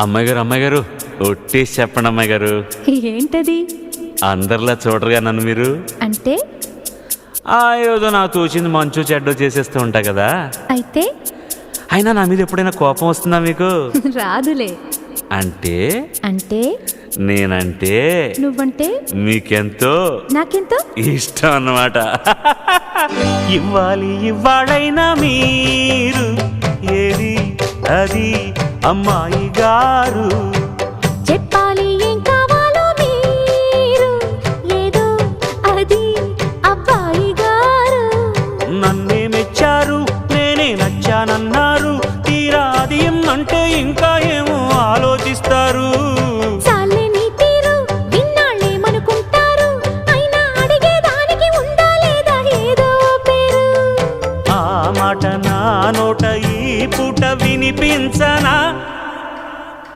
అమ్మాయి గారు ఒట్టేసి చెప్పండి అమ్మాయి గారు. ఏంటది? అందరిలా చూడరుగా నన్ను మీరు. అంటే ఏదో నాకు తోచింది మంచు చెడ్డో చేసేస్తూ ఉంటా కదా. అయితే అయినా నా మీద ఎప్పుడైనా కోపం వస్తుందా మీకు? రాదులే. అంటే అంటే నేనంటే నువ్వంటే మీకెంతో నాకెంతో ఇష్టం అన్నమాట. ఇవ్వాలైనా మీరు ఏది అది అమ్మాయి గారు. చెప్పాలి ఏం కావాలో మీరు ఏదో అది అబ్బాయి గారు. నన్నే మెచ్చారు, నేనే నచ్చానన్నారు. తీరా అది అంటే ఇంకా ఏమో ఆలోచిస్తారు.